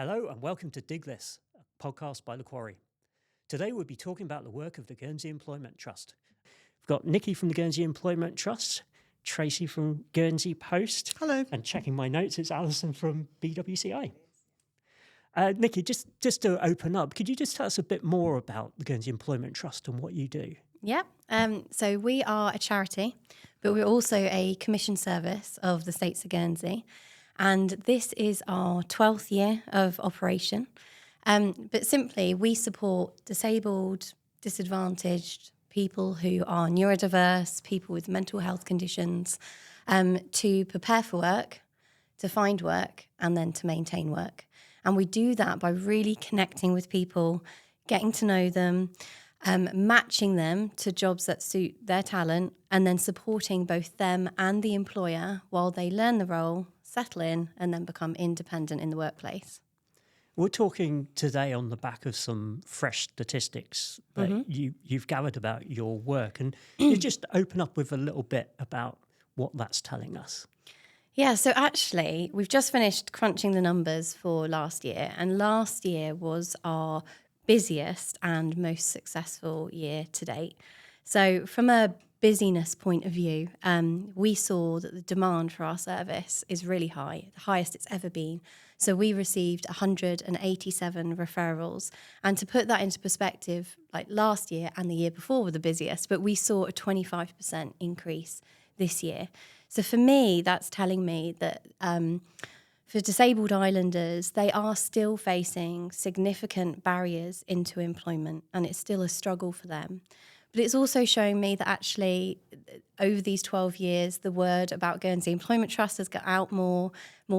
Hello and welcome to Dig This, a podcast by the Quarry. Today we'll be talking about the work of the Guernsey Employment Trust. We've got Nikki from the Guernsey Employment Trust, Tracey from Guernsey Post. Hello. And checking my notes, it's Alison from BWCI. Nikki, just to open up, could you just tell us a bit more about the Guernsey Employment Trust and what you do? Yeah, so we are a charity, but we're also a commission service of the States of Guernsey. And this is our 12th year of operation. But simply, we support disabled, disadvantaged people who are neurodiverse, people with mental health conditions, to prepare for work, to find work, and then to maintain work. And we do that by really connecting with people, getting to know them, matching them to jobs that suit their talent, and then supporting both them and the employer while they learn the role, settle in, and then become independent in the workplace. We're talking today on the back of some fresh statistics that you've gathered about your work. And you just open up with a little bit about what that's telling us. Yeah, so actually, we've just finished crunching the numbers for last year. And last year was our busiest and most successful year to date. So from a busyness point of view, we saw that the demand for our service is really high, the highest it's ever been. So we received 187 referrals. And to put that into perspective, like last year and the year before were the busiest, but we saw a 25% increase this year. So for me, that's telling me that for disabled islanders, they are still facing significant barriers into employment, and it's still a struggle for them. But it's also showing me that actually over these 12 years, the word about Guernsey Employment Trust has got out more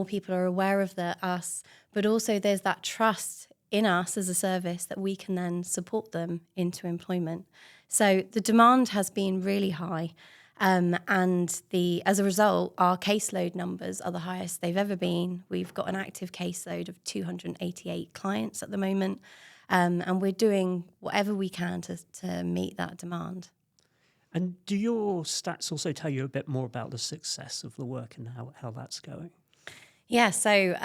people are aware of us, but also there's that trust in us as a service that we can then support them into employment. So the demand has been really high. And as a result, our caseload numbers are the highest they've ever been. We've got an active caseload of 288 clients at the moment. And we're doing whatever we can to meet that demand. And do your stats also tell you a bit more about the success of the work and how that's going? Yeah, so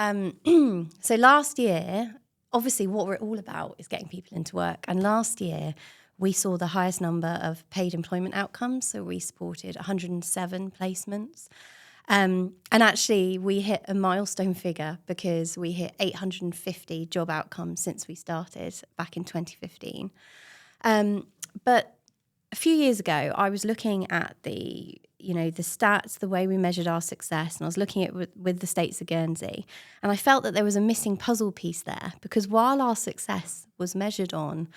so last year, obviously what we're all about is getting people into work. And last year, we saw the highest number of paid employment outcomes. So we supported 107 placements. And actually, we hit a milestone figure because we hit 850 job outcomes since we started back in 2015. But a few years ago, I was looking at the stats, the way we measured our success, and I was looking at with the States of Guernsey, and I felt that there was a missing puzzle piece there because while our success was measured on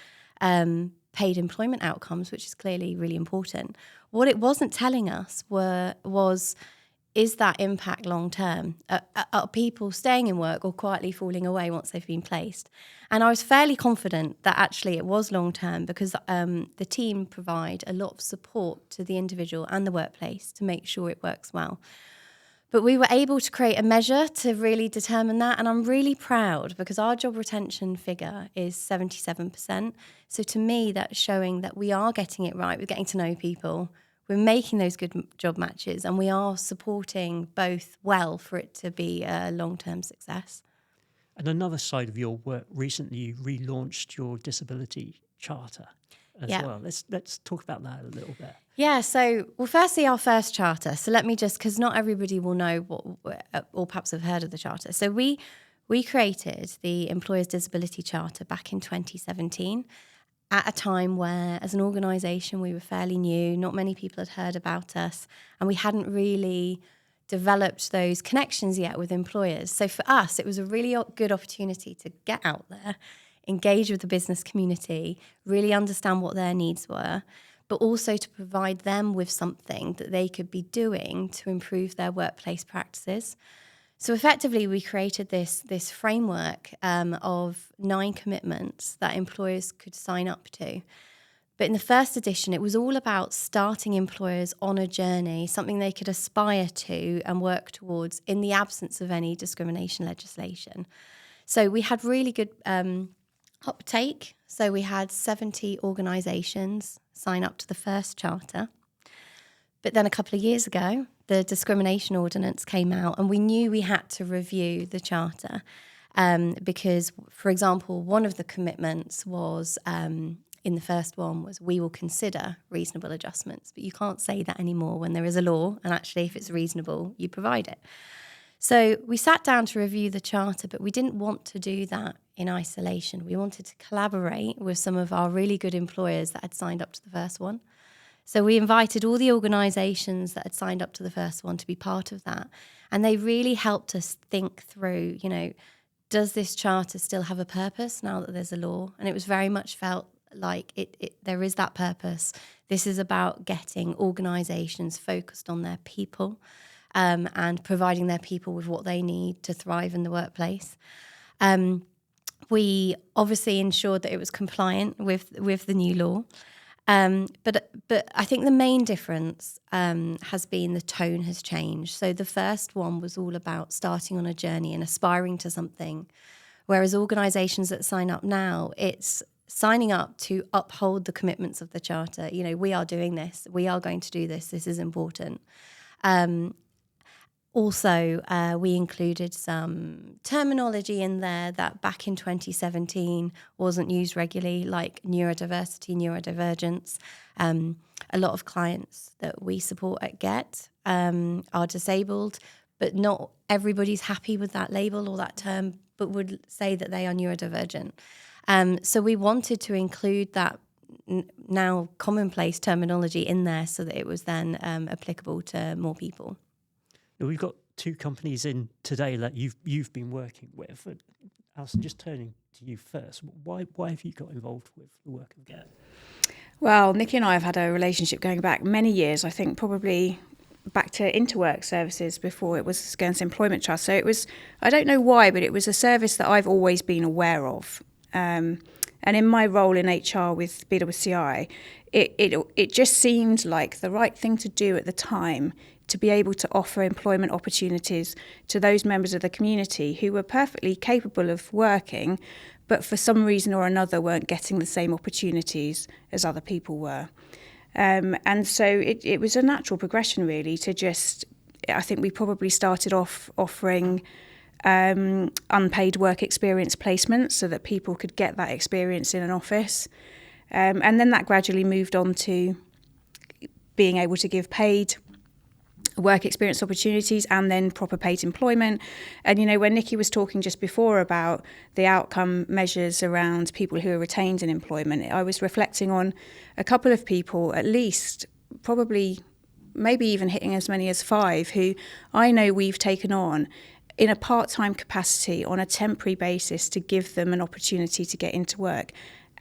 paid employment outcomes, which is clearly really important, what it wasn't telling us was is that impact long term? Are people staying in work or quietly falling away once they've been placed? And I was fairly confident that actually it was long term because the team provide a lot of support to the individual and the workplace to make sure it works well. But we were able to create a measure to really determine that. And I'm really proud because our job retention figure is 77%. So to me, that's showing that we are getting it right. We're getting to know people. We're making those good job matches and we are supporting both well for it to be a long-term success. And another side of your work, recently you relaunched your disability charter as well. Let's talk about that a little bit. Yeah, so, firstly, our first charter. So let me just, because not everybody will know what, or perhaps have heard of the charter. So we created the Employers' Disability Charter back in 2017. At a time where, as an organisation, we were fairly new, not many people had heard about us, and we hadn't really developed those connections yet with employers. So for us, it was a really good opportunity to get out there, engage with the business community, really understand what their needs were, but also to provide them with something that they could be doing to improve their workplace practices. So effectively, we created this framework of 9 commitments that employers could sign up to. But in the first edition, it was all about starting employers on a journey, something they could aspire to and work towards in the absence of any discrimination legislation. So we had really good uptake. So we had 70 organisations sign up to the first charter. But then a couple of years ago, the discrimination ordinance came out and we knew we had to review the charter. Because, for example, one of the commitments was in the first one was we will consider reasonable adjustments, but you can't say that anymore when there is a law, and actually if it's reasonable, you provide it. So we sat down to review the charter, but we didn't want to do that in isolation. We wanted to collaborate with some of our really good employers that had signed up to the first one. So we invited all the organisations that had signed up to the first one to be part of that. And they really helped us think through, does this charter still have a purpose now that there's a law? And it was very much felt like there is that purpose. This is about getting organisations focused on their people and providing their people with what they need to thrive in the workplace. We obviously ensured that it was compliant with the new law. But I think the main difference has been the tone has changed. So the first one was all about starting on a journey and aspiring to something, whereas organisations that sign up now, it's signing up to uphold the commitments of the charter. We are doing this. We are going to do this. This is important. Also, we included some terminology in there that back in 2017 wasn't used regularly, like neurodiversity, neurodivergence. A lot of clients that we support at GET are disabled, but not everybody's happy with that label or that term, but would say that they are neurodivergent. So we wanted to include that now commonplace terminology in there so that it was then applicable to more people. We've got two companies in today that you've been working with. Alison, just turning to you first, why have you got involved with the work of GET? Well, Nikki and I have had a relationship going back many years, I think probably back to Interwork services before it was Guernsey Employment Trust. So it was, I don't know why, but it was a service that I've always been aware of. And in my role in HR with BWCI, it just seemed like the right thing to do at the time to be able to offer employment opportunities to those members of the community who were perfectly capable of working, but for some reason or another weren't getting the same opportunities as other people were. And so it was a natural progression, really, to just, I think we probably started off offering unpaid work experience placements so that people could get that experience in an office. And then that gradually moved on to being able to give paid work experience opportunities and then proper paid employment. And, when Nikki was talking just before about the outcome measures around people who are retained in employment, I was reflecting on a couple of people, at least probably maybe even hitting as many as 5, who I know we've taken on in a part-time capacity on a temporary basis to give them an opportunity to get into work.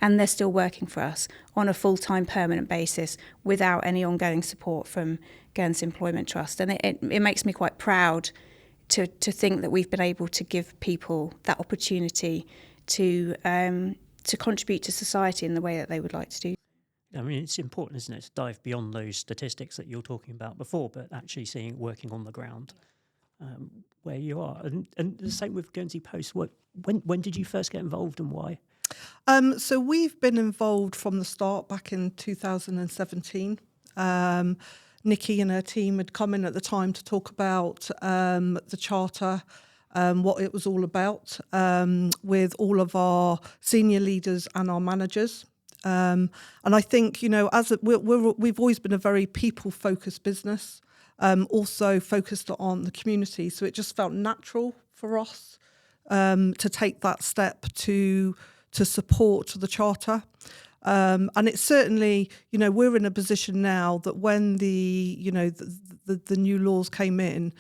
And they're still working for us on a full-time permanent basis without any ongoing support from Guernsey Employment Trust. And it makes me quite proud to think that we've been able to give people that opportunity to contribute to society in the way that they would like to do. I mean, it's important, isn't it, to dive beyond those statistics that you're talking about before, but actually seeing it working on the ground where you are. And the same with Guernsey Post. When did you first get involved and why? So we've been involved from the start back in 2017. Nikki and her team had come in at the time to talk about the charter, what it was all about, with all of our senior leaders and our managers. And I think, we've always been a very people-focused business, also focused on the community. So it just felt natural for us to take that step to support the charter. And it's certainly, we're in a position now that when the new laws came in,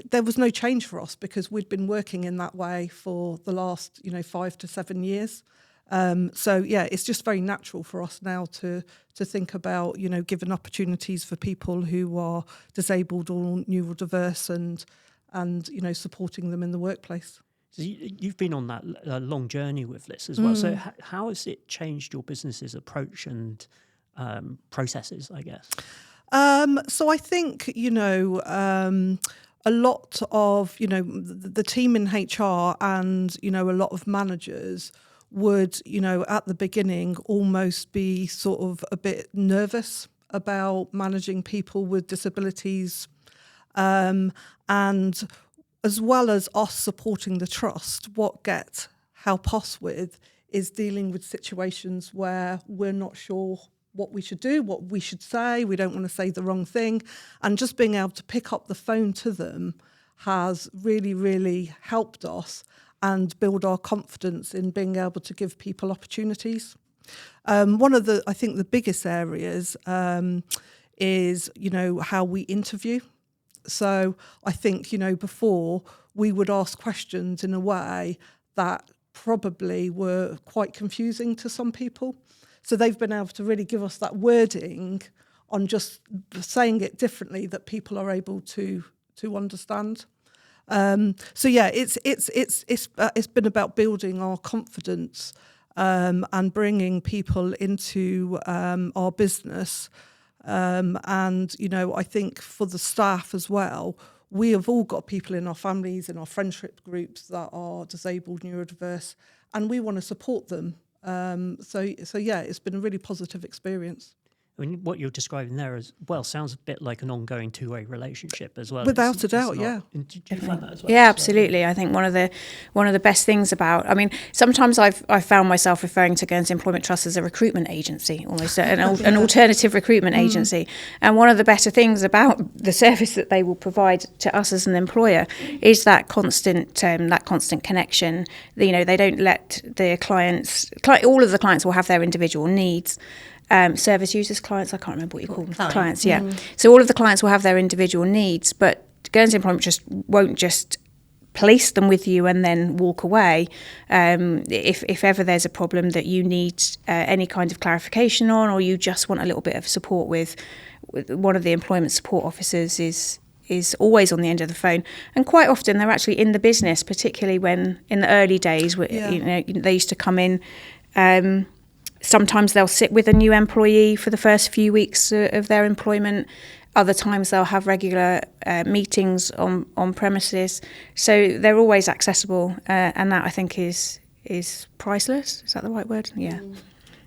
there was no change for us because we'd been working in that way for the last, 5 to 7 years. So, it's just very natural for us now to think about, giving opportunities for people who are disabled or neurodiverse and supporting them in the workplace. So you've been on that long journey with this as well. So how has it changed your business's approach and processes, I guess? So I think, a lot of, the team in HR and, a lot of managers would, at the beginning almost be sort of a bit nervous about managing people with disabilities. And as well as us supporting the trust, what Get help us with is dealing with situations where we're not sure what we should do, what we should say, we don't want to say the wrong thing, and just being able to pick up the phone to them has really, really helped us and build our confidence in being able to give people opportunities. One of the, I think the biggest areas is, how we interview. So I think, before we would ask questions in a way that probably were quite confusing to some people. So they've been able to really give us that wording on just saying it differently that people are able to understand. So yeah, it's been about building our confidence and bringing people into our business. And I think for the staff as well, we have all got people in our families, in our friendship groups that are disabled, neurodiverse, and we want to support them. So yeah, it's been a really positive experience. I mean, what you're describing there as well sounds a bit like an ongoing two-way relationship as well. Without a doubt, yeah. Do you find that as well? Yeah, absolutely. I think one of the best things about, sometimes I've found myself referring to Guernsey Employment Trust as a recruitment agency, almost an alternative recruitment agency. And one of the better things about the service that they will provide to us as an employer is that constant connection. They don't let their clients. All of the clients will have their individual needs. Service users, clients, I can't remember what you call them. Clients, yeah. So all of the clients will have their individual needs, but Guernsey Employment just won't just place them with you and then walk away. If ever there's a problem that you need any kind of clarification on, or you just want a little bit of support with one of the employment support officers is always on the end of the phone, and quite often they're actually in the business, particularly when in the early days, they used to come in. Sometimes they'll sit with a new employee for the first few weeks of their employment. Other times they'll have regular meetings on premises. So they're always accessible, and that I think is priceless. Is that the right word? Yeah.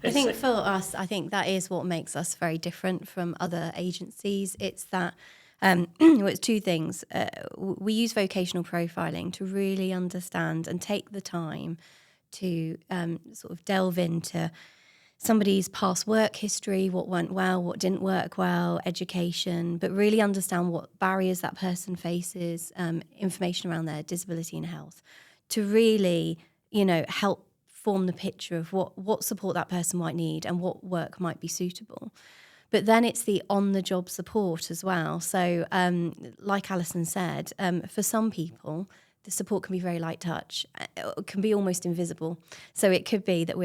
I think for us, I think that is what makes us very different from other agencies. It's that it's two things. We use vocational profiling to really understand and take the time to sort of delve into somebody's past work history, what went well, what didn't work well, education, but really understand what barriers that person faces, information around their disability and health, to really, help form the picture of what support that person might need and what work might be suitable. But then it's the on-the-job support as well. So like Alison said, for some people, the support can be very light touch, it can be almost invisible. So it could be that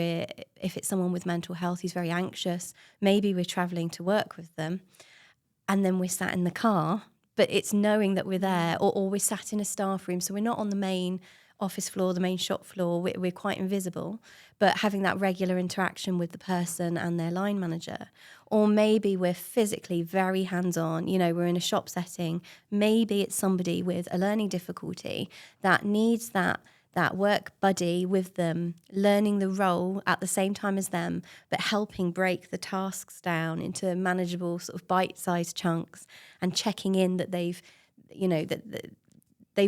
if it's someone with mental health who's very anxious, maybe we're travelling to work with them and then we're sat in the car, but it's knowing that we're there, or we're sat in a staff room. So we're not on the main office floor, the main shop floor, we're quite invisible, but having that regular interaction with the person and their line manager. Or maybe we're physically very hands-on, we're in a shop setting, maybe it's somebody with a learning difficulty that needs that work buddy with them, learning the role at the same time as them, but helping break the tasks down into manageable sort of bite-sized chunks, and checking in that they've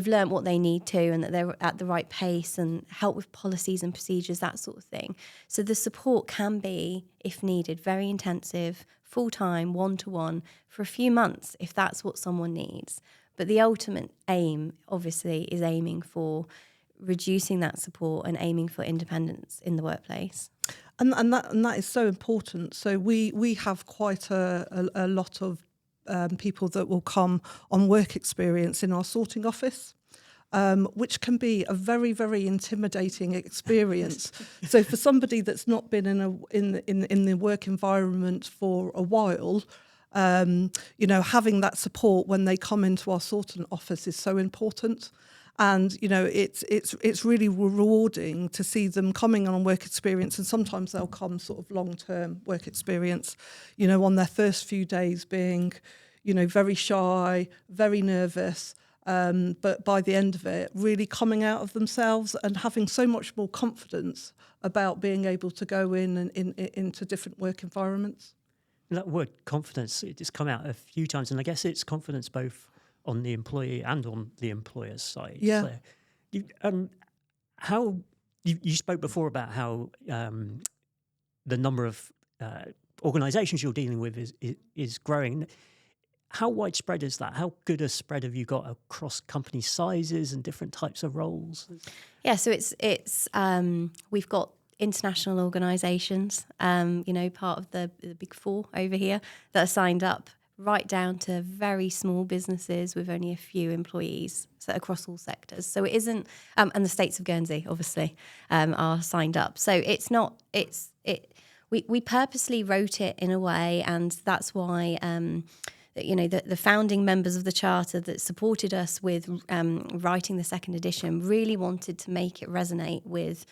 learnt what they need to, and that they're at the right pace, and help with policies and procedures, that sort of thing. So the support can be, if needed, very intensive, full-time, one-to-one, for a few months, if that's what someone needs. But the ultimate aim, obviously, is aiming for reducing that support and aiming for independence in the workplace. And that is so important. So we have quite a lot of people that will come on work experience in our sorting office, which can be a very, very intimidating experience. So for somebody that's not been in the work environment for a while, having that support when they come into our sorting office is so important. And it's really rewarding to see them coming on work experience, and sometimes they'll come sort of long-term work experience, on their first few days being, very shy, very nervous, but by the end of it, really coming out of themselves and having so much more confidence about being able to go in and into different work environments. That word confidence, it's come out a few times, and I guess it's confidence both on the employee and on the employer's side. Yeah. So you spoke before about how the number of organisations you're dealing with is growing. How widespread is that? How good a spread have you got across company sizes and different types of roles? Yeah, so it's we've got international organisations, part of the big four over here that are signed up, right down to very small businesses with only a few employees, so across all sectors. So it isn't, and the states of Guernsey obviously are signed up. So it's not. We purposely wrote it in a way, and that's why. The founding members of the charter that supported us with writing the second edition really wanted to make it resonate with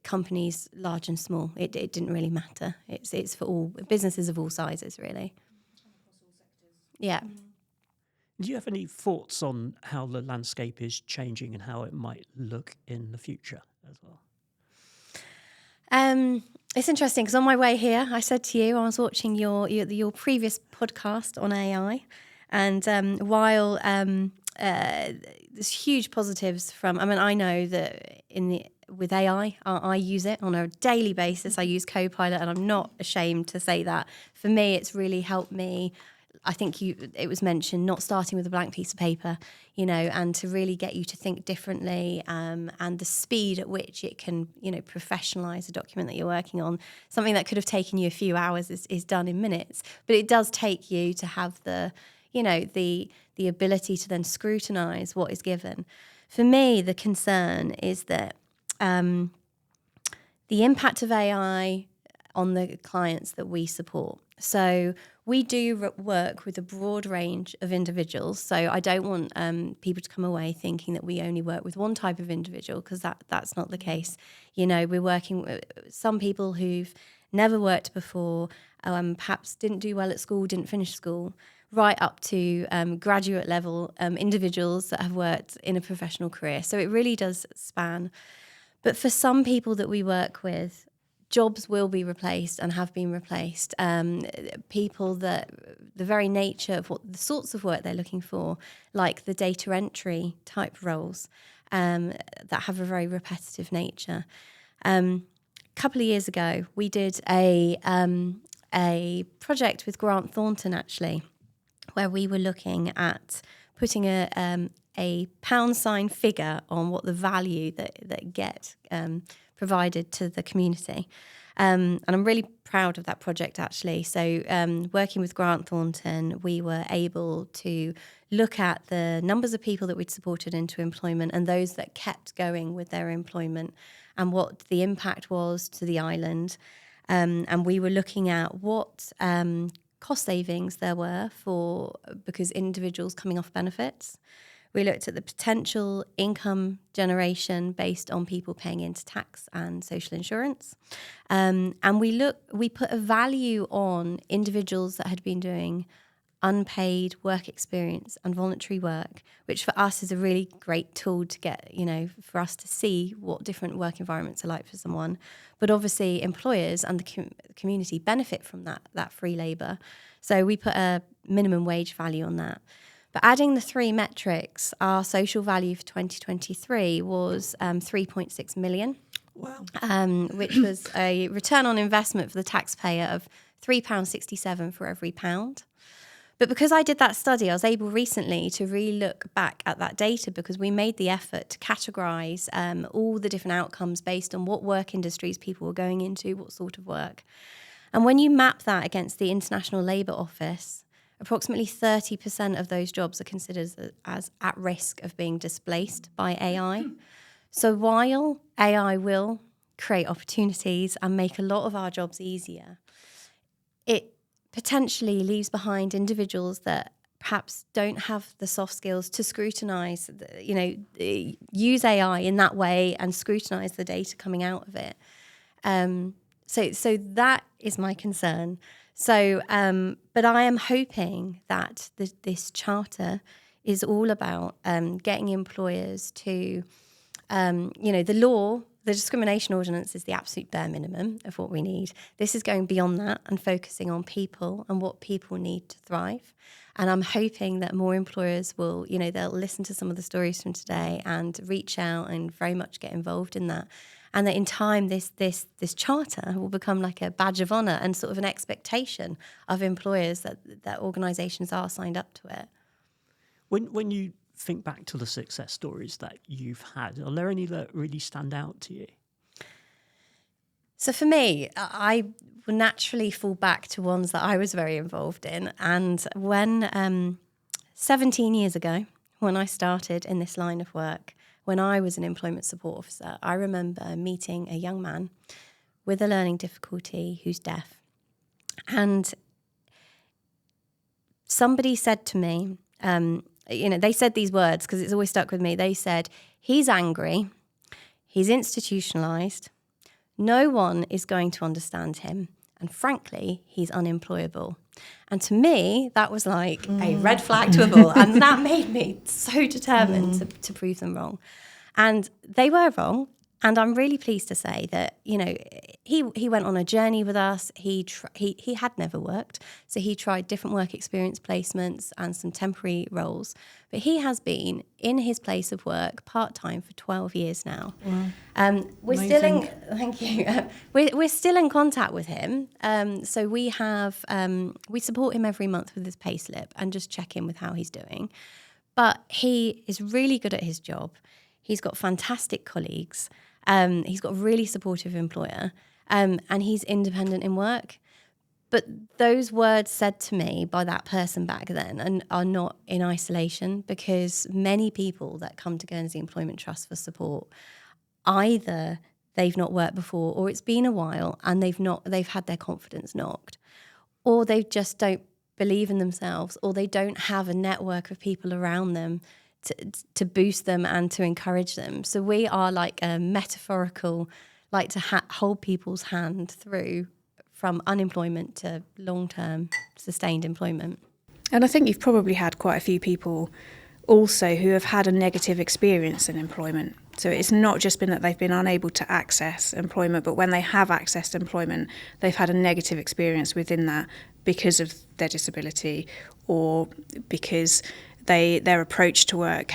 companies large and small. It didn't really matter. It's for all businesses of all sizes, really. Yeah. Do you have any thoughts on how the landscape is changing and how it might look in the future as well? It's interesting because on my way here, I said to you, I was watching your previous podcast on AI, and while there's huge positives from, I know that with AI, I use it on a daily basis. I use Copilot, and I'm not ashamed to say that. For me, it's really helped me. I think it was mentioned not starting with a blank piece of paper, and to really get you to think differently, and the speed at which it can, professionalise a document that you're working on. Something that could have taken you a few hours is done in minutes, but it does take you to have the ability to then scrutinise what is given. For me, the concern is that the impact of AI on the clients that we support. So we do work with a broad range of individuals. So I don't want people to come away thinking that we only work with one type of individual, because that's not the case. We're working with some people who've never worked before, perhaps didn't do well at school, didn't finish school, right up to graduate level individuals that have worked in a professional career. So it really does span. But for some people that we work with, jobs will be replaced and have been replaced. People that the very nature of the sorts of work they're looking for, like the data entry type roles, that have a very repetitive nature. A couple of years ago, we did a project with Grant Thornton, actually, where we were looking at putting a pound sign figure on what the value that get provided to the community. And I'm really proud of that project, actually. So working with Grant Thornton, we were able to look at the numbers of people that we'd supported into employment and those that kept going with their employment and what the impact was to the island. And we were looking at what cost savings there were because individuals coming off benefits. We looked at the potential income generation based on people paying into tax and social insurance. And we put a value on individuals that had been doing unpaid work experience and voluntary work, which for us is a really great tool to get, for us to see what different work environments are like for someone. But obviously employers and the community benefit from that free labour. So we put a minimum wage value on that. But adding the three metrics, our social value for 2023 was 3.6 million. Wow. Which was a return on investment for the taxpayer of £3.67 for every pound. But because I did that study, I was able recently to really look back at that data, because we made the effort to categorise all the different outcomes based on what work industries people were going into, what sort of work. And when you map that against the International Labour Office, approximately 30% of those jobs are considered as at risk of being displaced by AI. So while AI will create opportunities and make a lot of our jobs easier, it potentially leaves behind individuals that perhaps don't have the soft skills to scrutinise, use AI in that way and scrutinise the data coming out of it. So that is my concern. So, but I am hoping that this charter is all about getting employers to, the law The discrimination ordinance is the absolute bare minimum of what we need. This is going beyond that and focusing on people and what people need to thrive. And I'm hoping that more employers will, they'll listen to some of the stories from today and reach out and very much get involved in that. And that in time, this charter will become like a badge of honour and sort of an expectation of employers that organisations are signed up to it. When you think back to the success stories that you've had, are there any that really stand out to you? So for me, I will naturally fall back to ones that I was very involved in. And when 17 years ago, when I started in this line of work, when I was an employment support officer, I remember meeting a young man with a learning difficulty who's deaf. And somebody said to me, they said these words because it's always stuck with me. They said, he's angry, he's institutionalised, no one is going to understand him, and frankly, he's unemployable. And to me, that was like a red flag to a bull, and that made me so determined to prove them wrong. And they were wrong. And I'm really pleased to say that, he went on a journey with us. He had never worked, so he tried different work experience placements and some temporary roles. But he has been in his place of work part-time for 12 years now. Wow. We're still in, thank you. We're still in contact with him. So we support him every month with his payslip and just check in with how he's doing. But he is really good at his job. He's got fantastic colleagues. He's got a really supportive employer, and he's independent in work. But those words said to me by that person back then and are not in isolation, because many people that come to Guernsey Employment Trust for support, either they've not worked before, or it's been a while and they've had their confidence knocked, or they just don't believe in themselves, or they don't have a network of people around them to boost them and to encourage them. So we are like a metaphorical, like to hold people's hand through from unemployment to long-term sustained employment. And I think you've probably had quite a few people also who have had a negative experience in employment. So it's not just been that they've been unable to access employment, but when they have accessed employment, they've had a negative experience within that because of their disability, or because their approach to work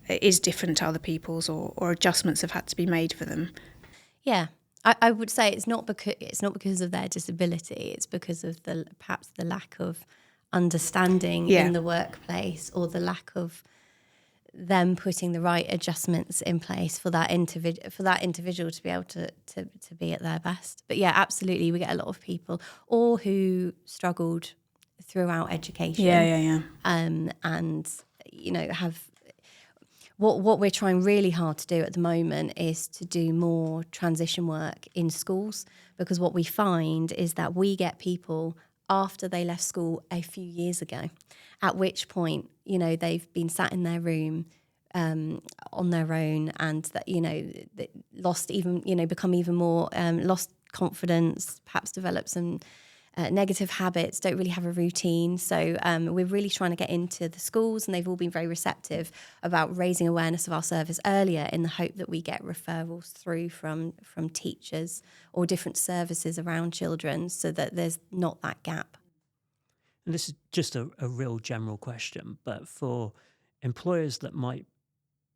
is different to other people's, or adjustments have had to be made for them. Yeah, I would say it's not because of their disability. It's because of perhaps the lack of understanding in the workplace, or the lack of them putting the right adjustments in place for that individual to be able to be at their best. But yeah, absolutely, we get a lot of people, or who struggled throughout education. And have what we're trying really hard to do at the moment is to do more transition work in schools, because what we find is that we get people after they left school a few years ago, at which point they've been sat in their room on their own, and that lost even become even more lost confidence, perhaps develop some negative habits, don't really have a routine. So we're really trying to get into the schools, and they've all been very receptive about raising awareness of our service earlier, in the hope that we get referrals through from teachers or different services around children, so that there's not that gap. And this is just a real general question, but for employers that might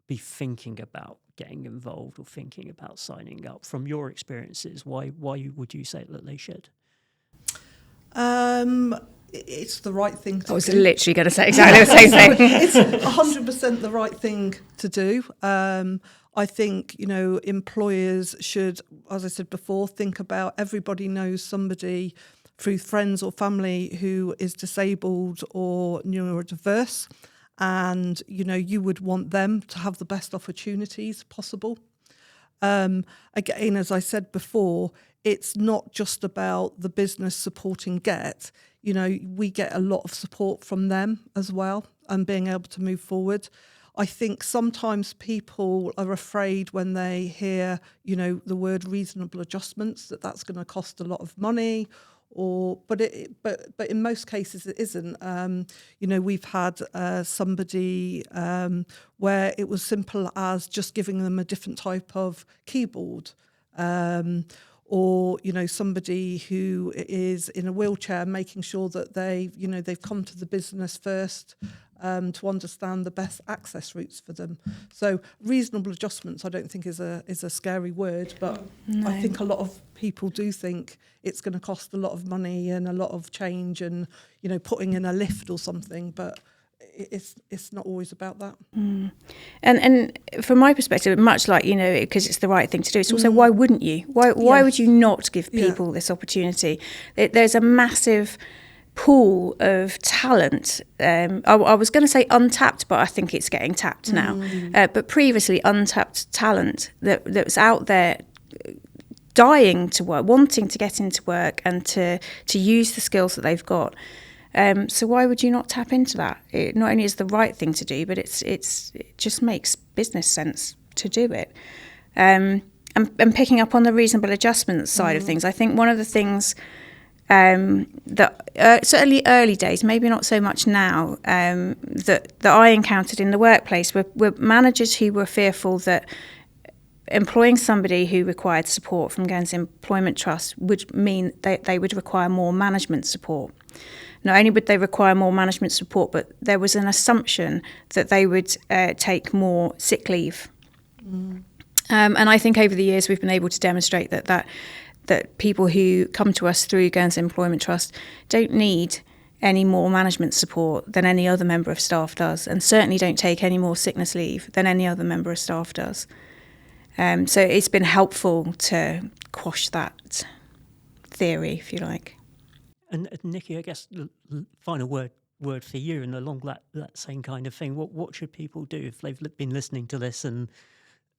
be thinking about getting involved or thinking about signing up, from your experiences, why would you say that they should? It's the right thing to do. I was literally going to say exactly the same thing. It's 100% the right thing to do. I think, employers should, as I said before, think about everybody knows somebody through friends or family who is disabled or neurodiverse, and, you would want them to have the best opportunities possible. Again, as I said before, it's not just about the business supporting Get. We get a lot of support from them as well, and being able to move forward. I think sometimes people are afraid when they hear, the word reasonable adjustments, that's going to cost a lot of money, but in most cases it isn't. We've had somebody where it was simple as just giving them a different type of keyboard, or somebody who is in a wheelchair, making sure that they've come to the business first. To understand the best access routes for them. So reasonable adjustments, I don't think is a scary word, but no. I think a lot of people do think it's going to cost a lot of money and a lot of change and, putting in a lift or something, but it's not always about that. And from my perspective, much like, because it's the right thing to do, it's also why wouldn't you? Why would you not give people this opportunity? There's a massive pool of talent. I was going to say untapped, but I think it's getting tapped now. But previously untapped talent that was out there dying to work, wanting to get into work and to use the skills that they've got. So why would you not tap into that? It not only is the right thing to do, but it just makes business sense to do it. And picking up on the reasonable adjustments side of things, I think one of the things that certainly early days, maybe not so much now, that I encountered in the workplace were managers who were fearful that employing somebody who required support from Guernsey Employment Trust would mean they would require more management support. Not only would they require more management support, but there was an assumption that they would take more sick leave. And I think over the years we've been able to demonstrate that people who come to us through Guernsey Employment Trust don't need any more management support than any other member of staff does, and certainly don't take any more sickness leave than any other member of staff does. So it's been helpful to quash that theory, if you like. And Nikki, I guess the final word for you, and along that same kind of thing, what should people do if they've been listening to this and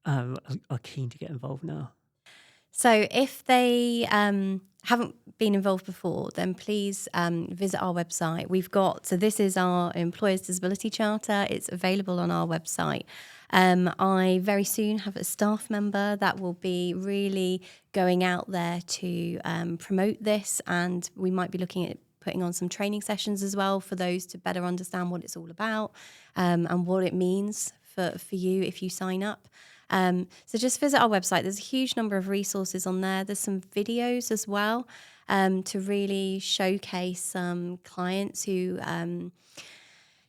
are keen to get involved now? So if they haven't been involved before, then please visit our website. This is our Employers Disability Charter. It's available on our website. I very soon have a staff member that will be really going out there to promote this, and we might be looking at putting on some training sessions as well for those to better understand what it's all about and what it means for you if you sign up. So just visit our website. There's a huge number of resources on there. There's some videos as well to really showcase clients who,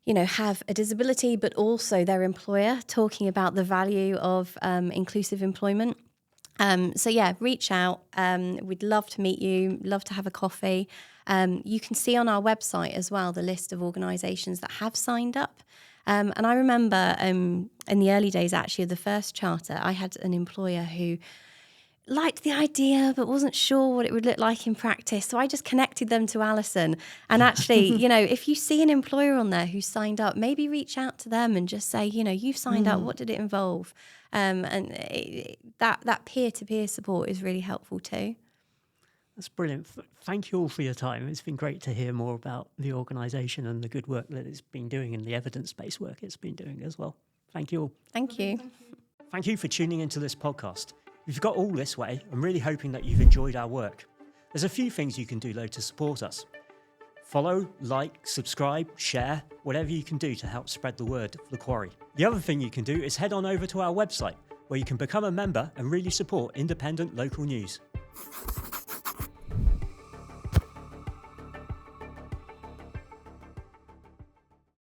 have a disability, but also their employer, talking about the value of inclusive employment. Reach out. We'd love to meet you, love to have a coffee. You can see on our website as well the list of organisations that have signed up. And I remember in the early days, actually, of the first charter, I had an employer who liked the idea but wasn't sure what it would look like in practice. So I just connected them to Alison. And actually, if you see an employer on there who's signed up, maybe reach out to them and just say, you've signed up, what did it involve? That peer-to-peer support is really helpful too. That's brilliant. Thank you all for your time. It's been great to hear more about the organisation and the good work that it's been doing and the evidence-based work it's been doing as well. Thank you all. Thank you. Thank you for tuning into this podcast. If you've got all this way, I'm really hoping that you've enjoyed our work. There's a few things you can do, though, to support us. Follow, like, subscribe, share, whatever you can do to help spread the word of the Quarry. The other thing you can do is head on over to our website, where you can become a member and really support independent local news.